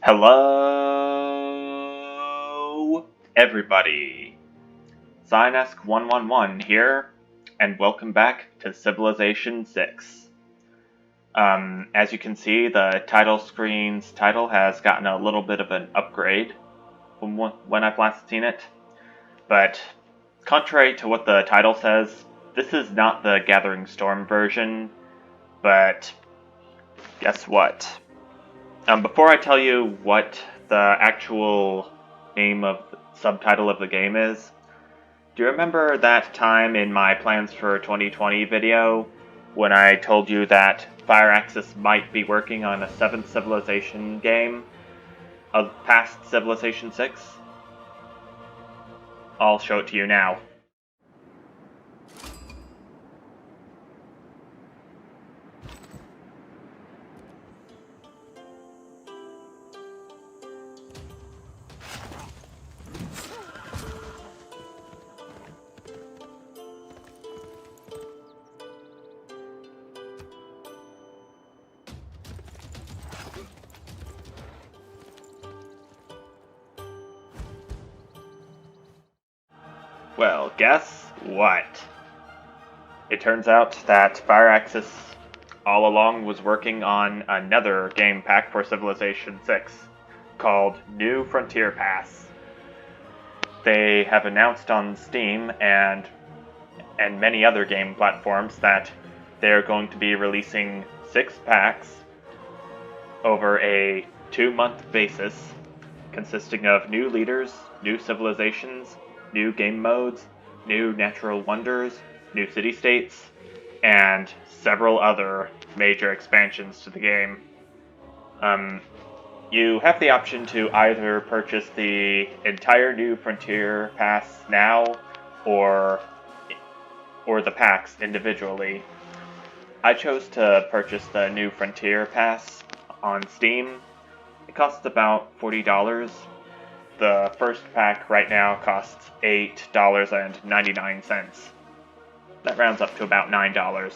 Hello, everybody. Zynesk111 here, and welcome back to Civilization 6. As you can see, the title screen's title has gotten a little bit of an upgrade from when I've last seen it. But contrary to what the title says, this is not the Gathering Storm version, but guess what? Before I tell you what the actual name of the subtitle of the game is, do you remember that time in my Plans for 2020 video when I told you that Firaxis might be working on a 7th Civilization game past Civilization 6? I'll show it to you now. Well, guess what? It turns out that Firaxis all along was working on another game pack for Civilization 6 called New Frontier Pass. They have announced on Steam and many other game platforms that they're going to be releasing 6 packs over a 2-month basis, consisting of new leaders, new civilizations, new game modes, new natural wonders, new city-states, and several other major expansions to the game. You have the option to either purchase the entire New Frontier Pass now, or the packs individually. I chose to purchase the New Frontier Pass on Steam. It costs about $40. The first pack right now costs $8.99. That rounds up to about $9.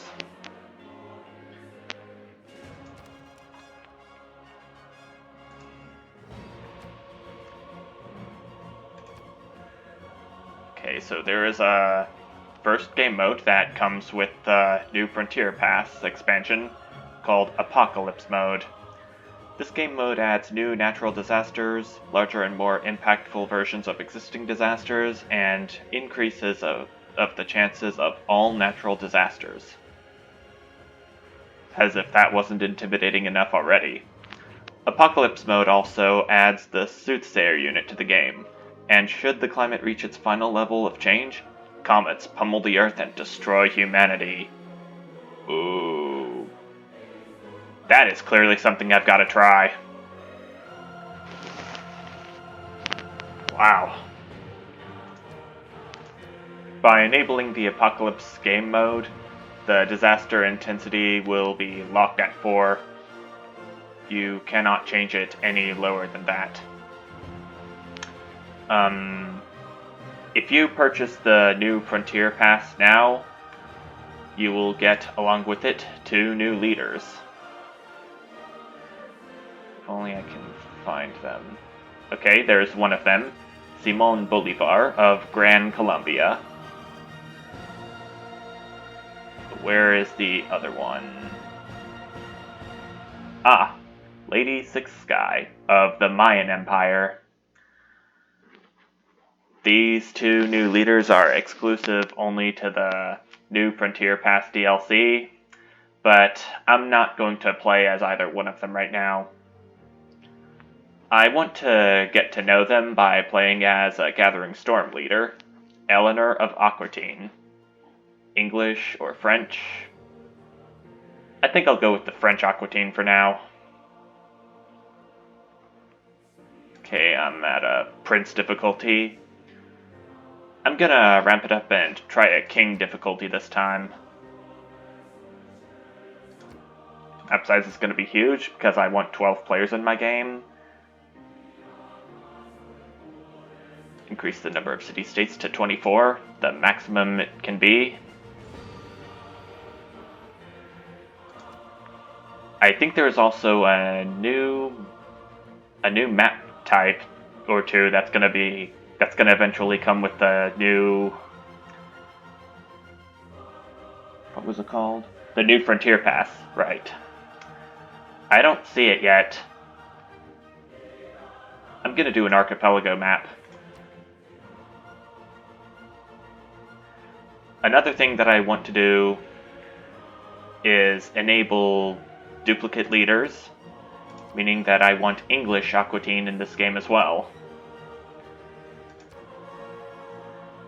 Okay, so there is a first game mode that comes with the New Frontier Pass expansion called Apocalypse Mode. This game mode adds new natural disasters, larger and more impactful versions of existing disasters, and increases of the chances of all natural disasters. As if that wasn't intimidating enough already. Apocalypse Mode also adds the Soothsayer unit to the game, and should the climate reach its final level of change, comets pummel the Earth and destroy humanity. Ooh. That is clearly something I've got to try. Wow. By enabling the Apocalypse game mode, the disaster intensity will be locked at 4. You cannot change it any lower than that. If you purchase the New Frontier Pass now, you will get, along with it, 2 new leaders. If only I can find them. Okay, there's one of them, Simon Bolivar of Gran Colombia. Where is the other one? Ah, Lady Six Sky of the Mayan Empire. These 2 new leaders are exclusive only to the New Frontier Pass DLC, but I'm not going to play as either one of them right now. I want to get to know them by playing as a Gathering Storm leader, Eleanor of Aquitaine. English or French? I think I'll go with the French Aquitaine for now. Okay, I'm at a Prince difficulty. I'm gonna ramp it up and try a King difficulty this time. Map size is gonna be huge because I want 12 players in my game. Increase the number of city-states to 24, the maximum it can be. I think there is also a new a new map type or two that's gonna eventually come with the new, what was it called? The new Frontier Pass, right. I don't see it yet. I'm gonna do an archipelago map. Another thing that I want to do is enable duplicate leaders, meaning that I want English Aquitaine in this game as well.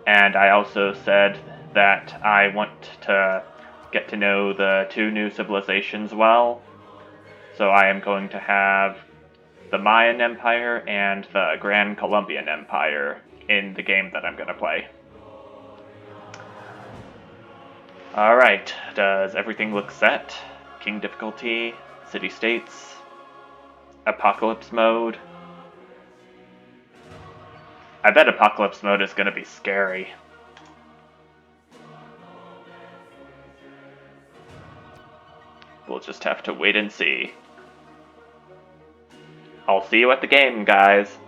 And I also said that I want to get to know the two new civilizations well. So I am going to have the Mayan Empire and the Grand Colombian Empire in the game that I'm going to play. Alright, does everything look set? King difficulty, city-states, apocalypse mode. I bet apocalypse mode is going to be scary. We'll just have to wait and see. I'll see you at the game, guys.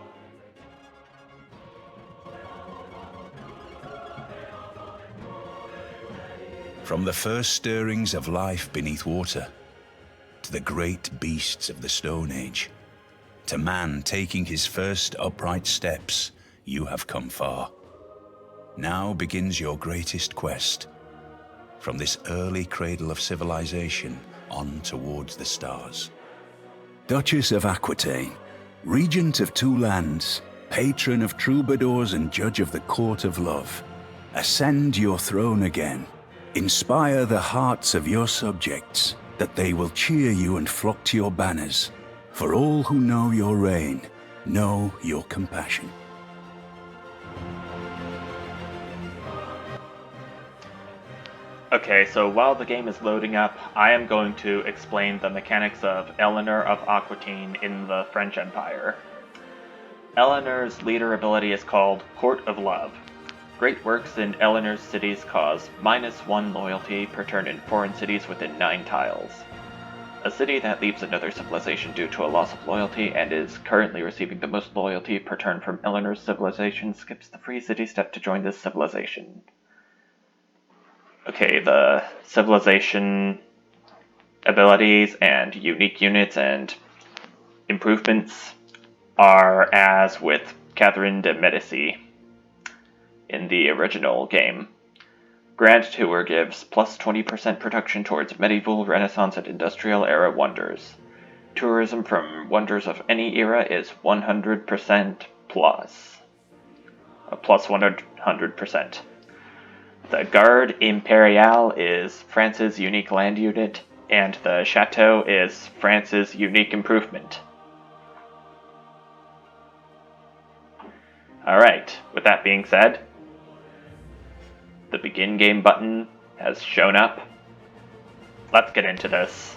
From the first stirrings of life beneath water, to the great beasts of the Stone Age, to man taking his first upright steps, you have come far. Now begins your greatest quest, from this early cradle of civilization on towards the stars. Duchess of Aquitaine, regent of two lands, patron of troubadours and judge of the court of love, ascend your throne again. Inspire the hearts of your subjects, that they will cheer you and flock to your banners. For all who know your reign, know your compassion. Okay, so while the game is loading up, I am going to explain the mechanics of Eleanor of Aquitaine in the French Empire. Eleanor's leader ability is called Court of Love. Great works in Eleanor's cities cause -1 loyalty per turn in foreign cities within 9 tiles. A city that leaves another civilization due to a loss of loyalty and is currently receiving the most loyalty per turn from Eleanor's civilization skips the free city step to join this civilization. Okay, the civilization abilities and unique units and improvements are as with Catherine de Medici in the original game. Grand Tour gives plus 20% protection towards medieval, Renaissance, and industrial era wonders. Tourism from wonders of any era is 100% plus. Plus 100%. The Garde Impériale is France's unique land unit, and the Chateau is France's unique improvement. Alright, with that being said, the begin game button has shown up. Let's get into this.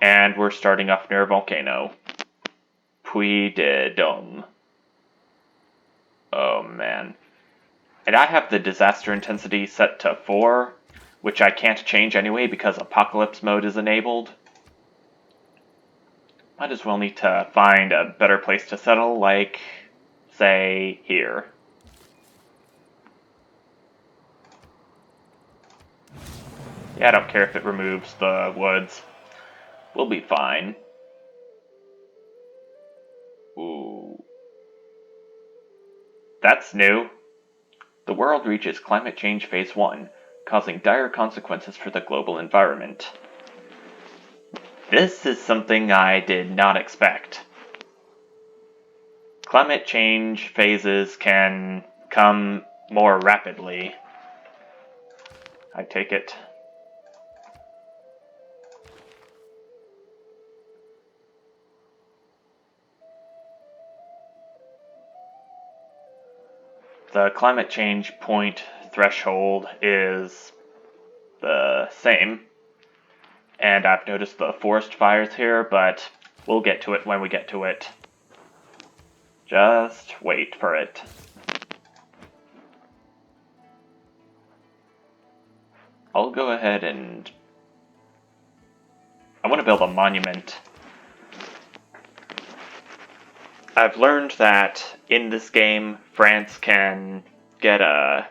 And we're starting off near a volcano. Puy de Dôme. Oh man. And I have the disaster intensity set to 4, which I can't change anyway because apocalypse mode is enabled. Might as well need to find a better place to settle, like, say, here. Yeah, I don't care if it removes the woods. We'll be fine. Ooh. That's new. The world reaches climate change phase 1, causing dire consequences for the global environment. This is something I did not expect. Climate change phases can come more rapidly. I take it. The climate change point threshold is the same, and I've noticed the forest fires here, but we'll get to it when we get to it. Just wait for it. I'll go ahead and... I want to build a monument I've learned that in this game, France can get a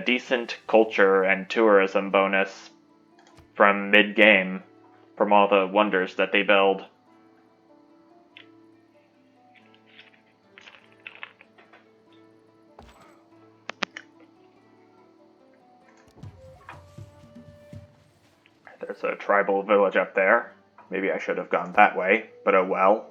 decent culture and tourism bonus from mid-game from all the wonders that they build. There's a tribal village up there. Maybe I should have gone that way, but oh well.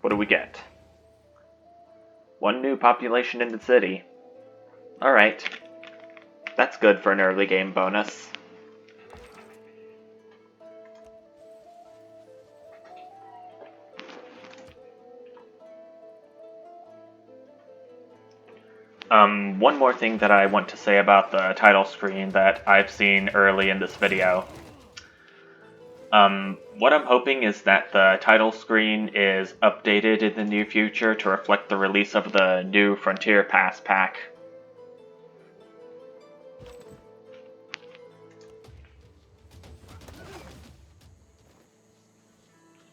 What do we get? 1 new population in the city. Alright. That's good for an early game bonus. One more thing that I want to say about the title screen that I've seen early in this video. What I'm hoping is that the title screen is updated in the near future to reflect the release of the new Frontier Pass pack.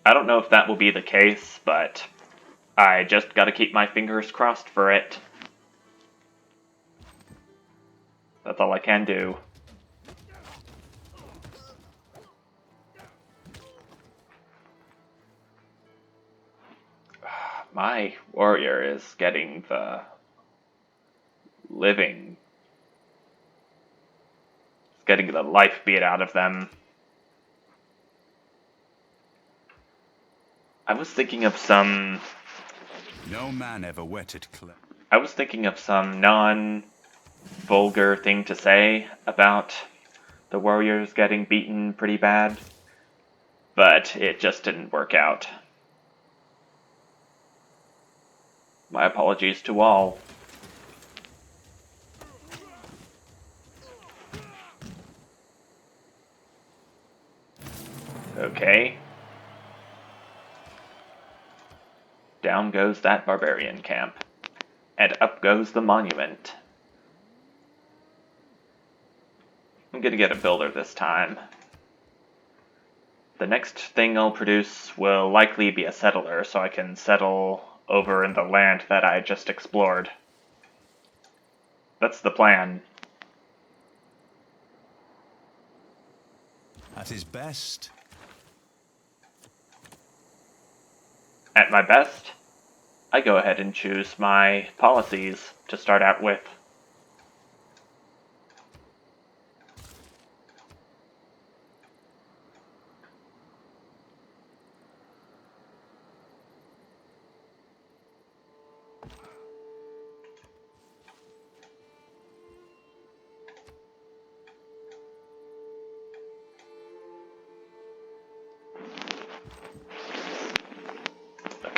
I don't know if that will be the case, but I just gotta keep my fingers crossed for it. That's all I can do. My warrior is getting the life beat out of them. I was thinking of some... No man ever wetted clay. I was thinking of some non-vulgar thing to say about the warriors getting beaten pretty bad, but it just didn't work out. My apologies to all. Okay. Down goes that barbarian camp. And up goes the monument. I'm gonna get a builder this time. The next thing I'll produce will likely be a settler, so I can settle over in the land that I just explored. That's the plan. At his best. At my best, I go ahead and choose my policies to start out with.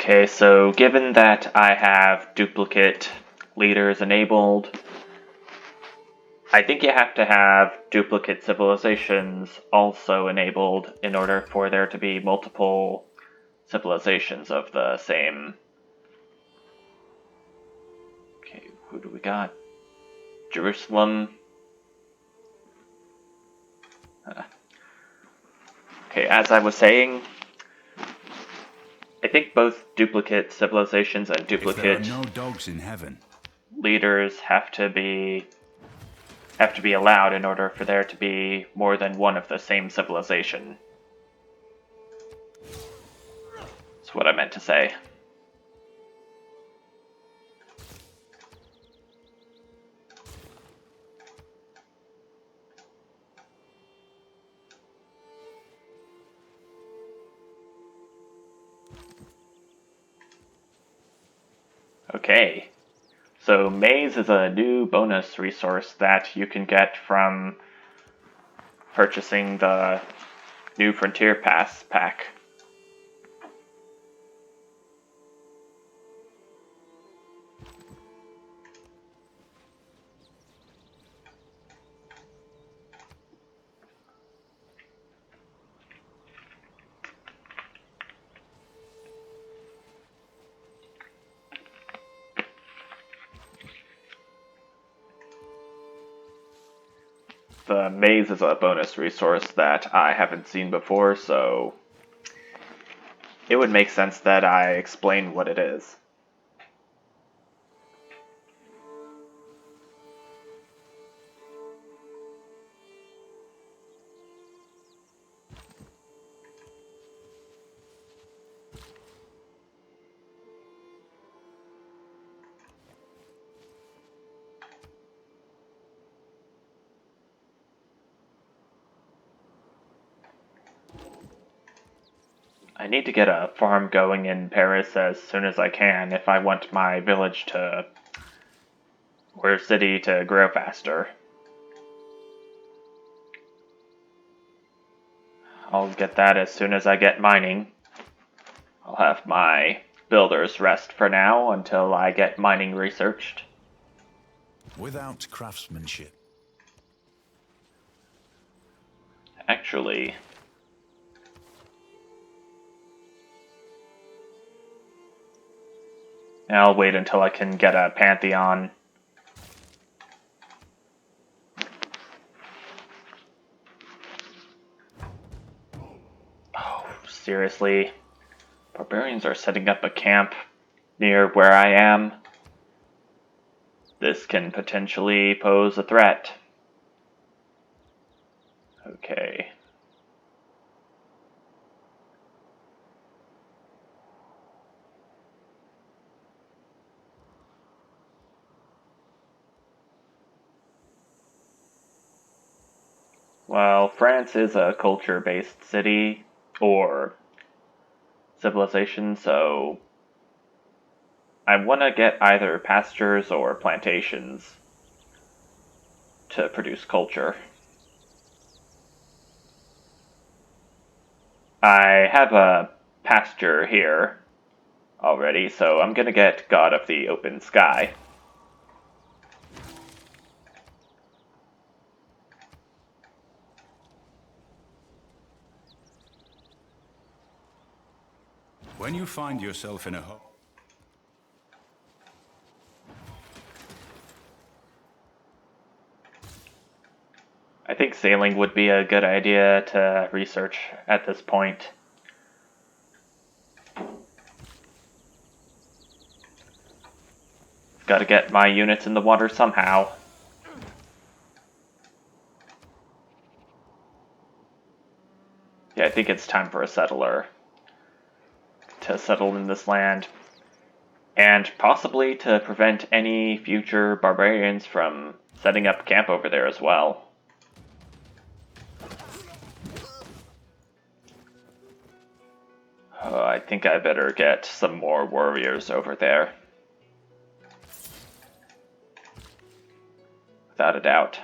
Okay, so given that I have duplicate leaders enabled, I think you have to have duplicate civilizations also enabled in order for there to be multiple civilizations of the same. Okay, who do we got? Jerusalem. Okay, as I was saying, I think both duplicate civilizations and duplicate If there are no dogs in heaven, leaders have to be allowed in order for there to be more than one of the same civilization. That's what I meant to say. Okay, so Maize is a new bonus resource that you can get from purchasing the new Frontier Pass pack. the maze is a bonus resource that I haven't seen before, so it would make sense that I explain what it is. I need to get a farm going in Paris as soon as I can if I want my village to, or city to grow faster. I'll get that as soon as I get mining. I'll have my builders rest for now until I get mining researched. Without craftsmanship. Actually, I'll wait until I can get a Pantheon. Oh, seriously? Barbarians are setting up a camp near where I am. This can potentially pose a threat. Okay. Well, France is a culture-based city, or civilization, so I want to get either pastures or plantations to produce culture. I have a pasture here already, so I'm gonna get God of the Open Sky. When you find yourself in a hole, I think sailing would be a good idea to research at this point. Gotta get my units in the water somehow. Yeah, I think it's time for a settler to settle in this land. And possibly to prevent any future barbarians from setting up camp over there as well. I think I better get some more warriors over there. Without a doubt.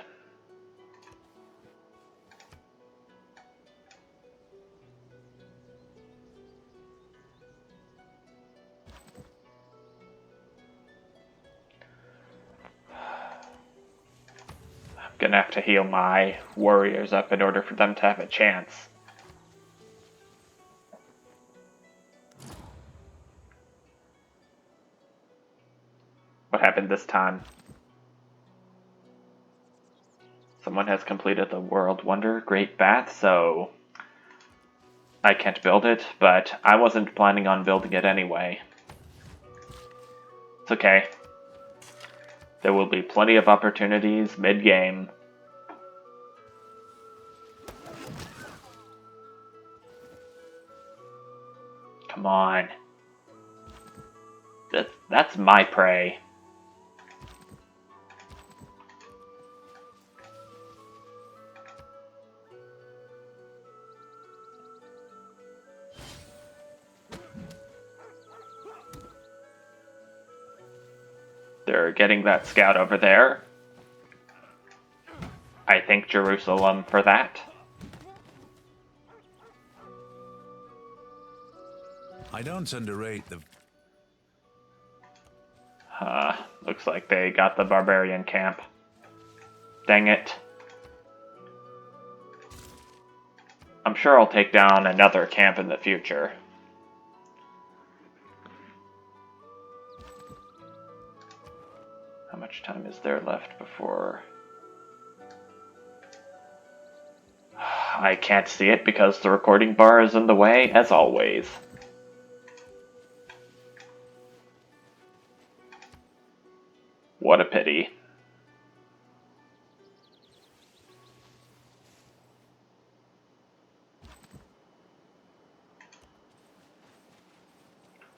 I'm gonna have to heal my warriors up in order for them to have a chance. What happened this time? Someone has completed the World Wonder Great Bath, so I can't build it, but I wasn't planning on building it anyway. It's okay. There will be plenty of opportunities mid-game. Come on. That's my prey. They're getting that scout over there. I thank Jerusalem for that. I don't underrate the... Looks like they got the barbarian camp. Dang it. I'm sure I'll take down another camp in the future. How much time is there left before... I can't see it because the recording bar is in the way, as always. What a pity.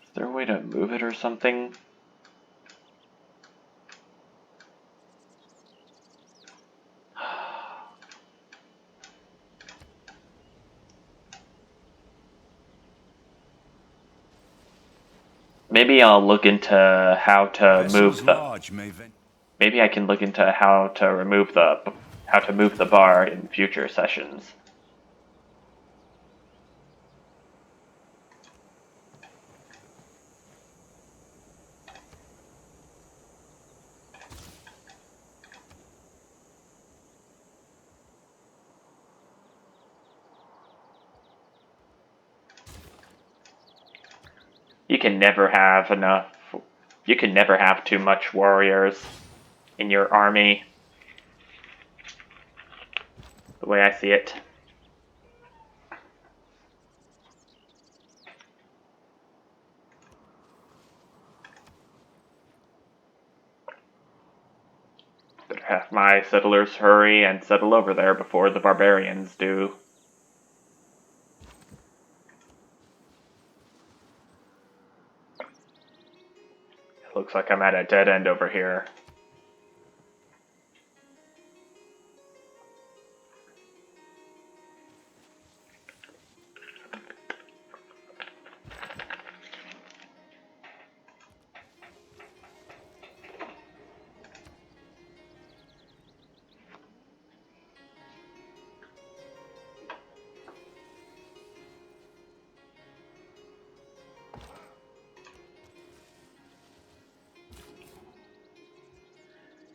Is there a way to move it or something? Maybe I'll look into how to move the... Maybe I can look into how to move the bar in future sessions. You can never have enough. You can never have too much warriors in your army. The way I see it. Better have my settlers hurry and settle over there before the barbarians do. Looks like I'm at a dead end over here.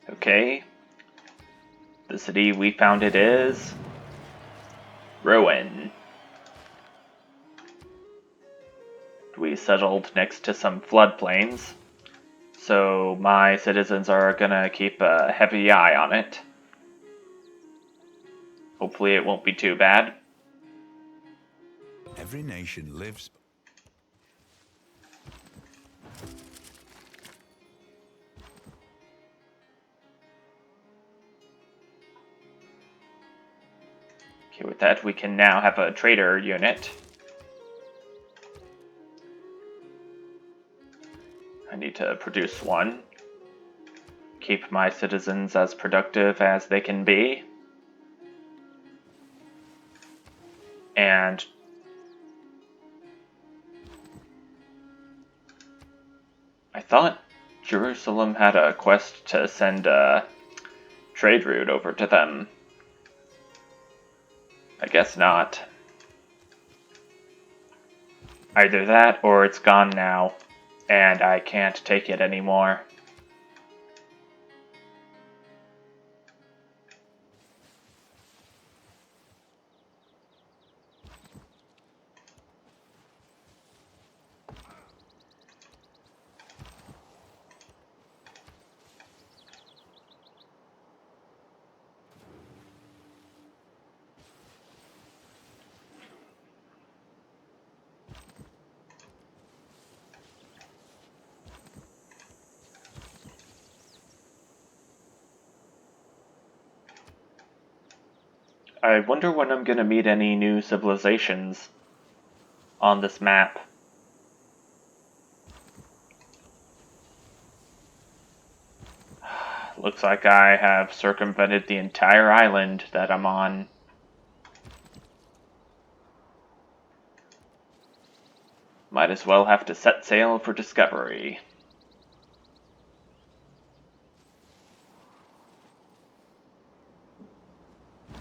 Okay. The city we founded is Rowan. We settled next to some floodplains, so my citizens are gonna keep a heavy eye on it. Hopefully it won't be too bad. Every nation lives. Okay, with that we can now have a trader unit. I need to produce one. Keep my citizens as productive as they can be. And I thought Jerusalem had a quest to send a trade route over to them. I guess not. Either that or it's gone now, and I can't take it anymore. I wonder when I'm gonna meet any new civilizations on this map. Looks like I have circumvented the entire island that I'm on. Might as well have to set sail for discovery.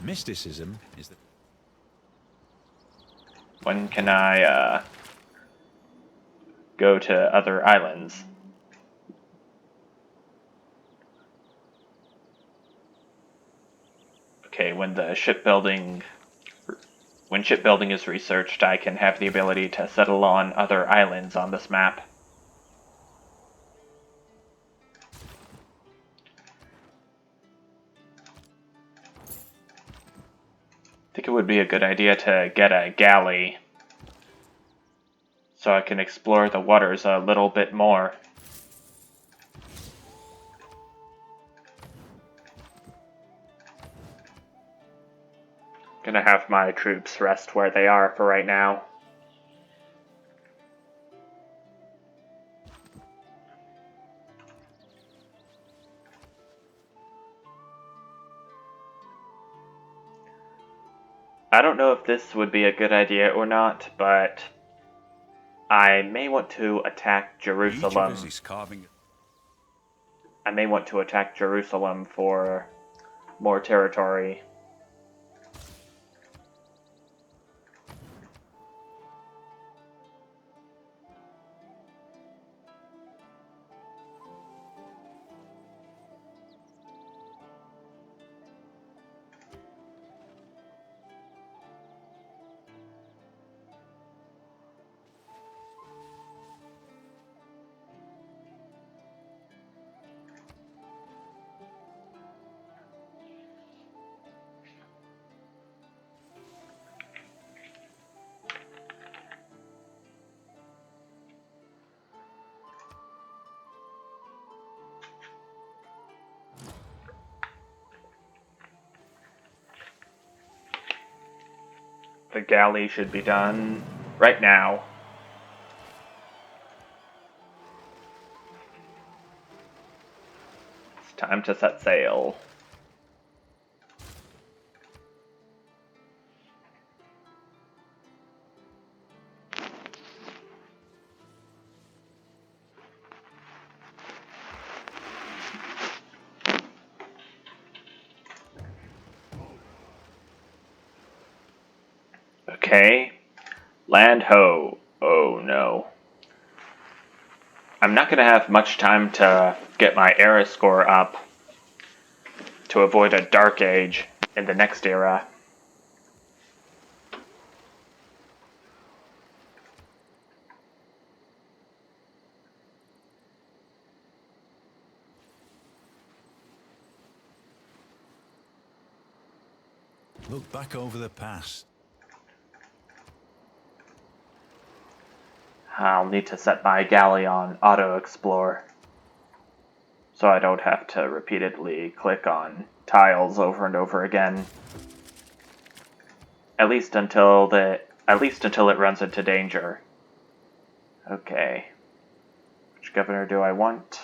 Mysticism is the. When can I go to other islands? Okay, when shipbuilding is researched, I can have the ability to settle on other islands on this map. think it would be a good idea to get a galley so I can explore the waters a little bit more. Gonna have my troops rest where they are for right now. I don't know if this would be a good idea or not, but I may want to attack Jerusalem. I may want to attack Jerusalem for more territory. The galley should be done right now. It's time to set sail. Okay, land ho. Oh no. I'm not going to have much time to get my era score up to avoid a dark age in the next era. Look back over the past. I'll need to set my galley on auto explore so I don't have to repeatedly click on tiles over and over again. At least until it runs into danger. Okay. Which governor do I want?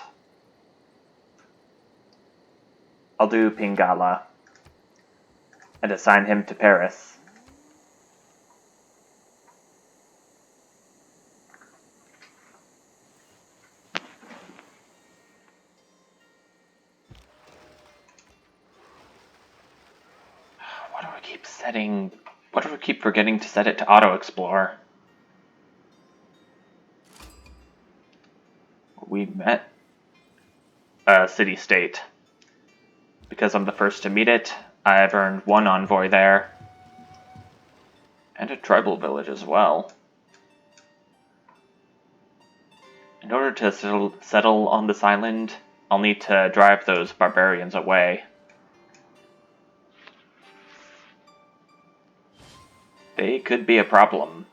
I'll do Pingala and assign him to Paris. Why do I keep forgetting to set it to auto explore? We met a city-state. Because I'm the first to meet it, I have earned one envoy there. And a tribal village as well. In order to settle on this island, I'll need to drive those barbarians away. They could be a problem.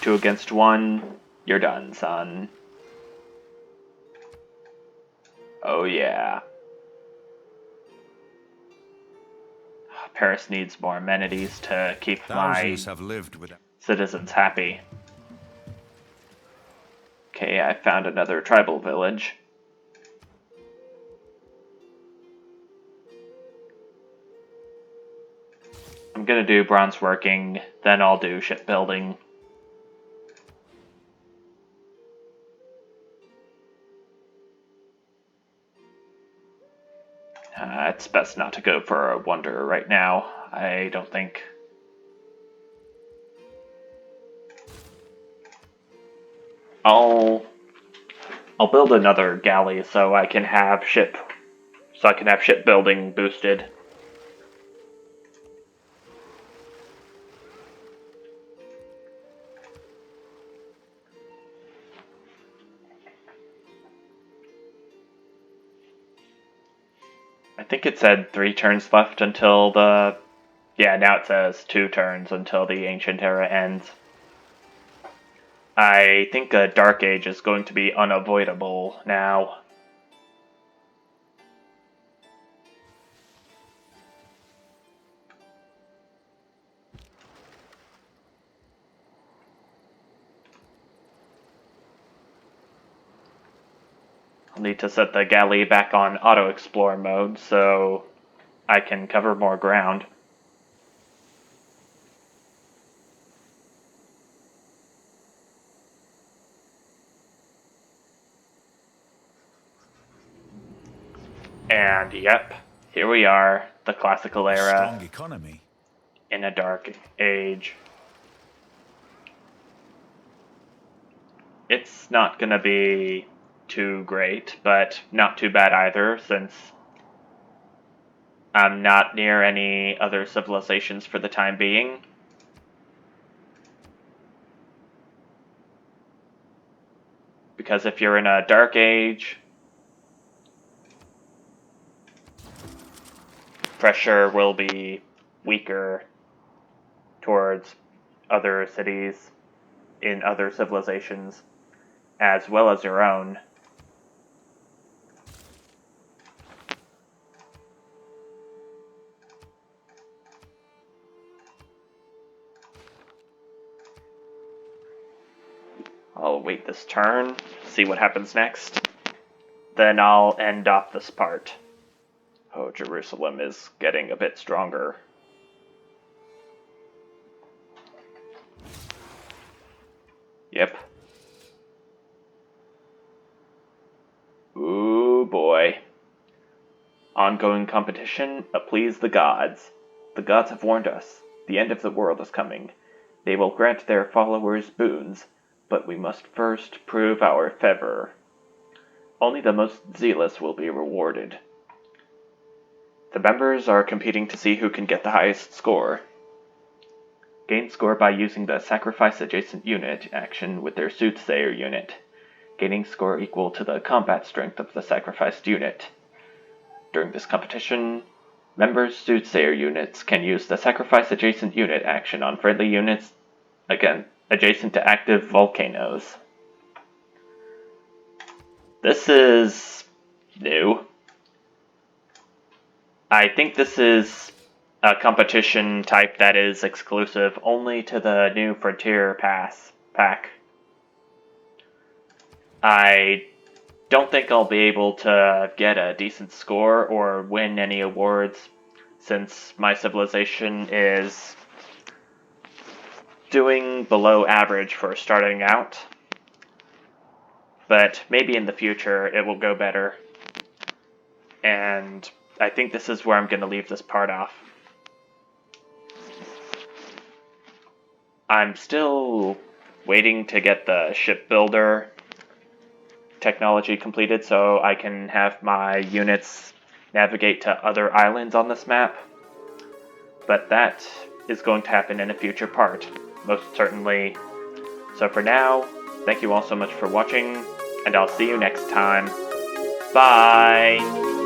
Two against one, you're done, son. Oh yeah. Paris needs more amenities to keep Thousands my have lived with citizens happy. Okay, I found another tribal village. I'm gonna do bronze working, then I'll do shipbuilding. It's best not to go for a wonder right now, I don't think. I'll build another galley so I can have shipbuilding boosted. I think it said 3 turns left until the... Yeah, now it says 2 turns until the Ancient Era ends. I think a Dark Age is going to be unavoidable now. I'll need to set the galley back on auto-explore mode so I can cover more ground. And yep, here we are, the classical era. Strong economy. In a dark age. It's not gonna be too great, but not too bad either, since I'm not near any other civilizations for the time being. Because if you're in a dark age, pressure will be weaker towards other cities in other civilizations, as well as your own. I'll wait this turn, see what happens next. Then I'll end off this part. Oh, Jerusalem is getting a bit stronger. Yep. Ooh boy. Ongoing competition, please the gods. The gods have warned us. The end of the world is coming. They will grant their followers boons, but we must first prove our favor. Only the most zealous will be rewarded. The members are competing to see who can get the highest score. Gain score by using the Sacrifice Adjacent Unit action with their Soothsayer unit, gaining score equal to the combat strength of the sacrificed unit. During this competition, members' Soothsayer units can use the Sacrifice Adjacent Unit action on friendly units, again, adjacent to active volcanoes. This is new. I think this is a competition type that is exclusive only to the new Frontier Pass pack. I don't think I'll be able to get a decent score or win any awards since my civilization is doing below average for starting out. But maybe in the future it will go better. And I think this is where I'm going to leave this part off. I'm still waiting to get the shipbuilder technology completed so I can have my units navigate to other islands on this map. But that is going to happen in a future part, most certainly. So for now, thank you all so much for watching, and I'll see you next time. Bye!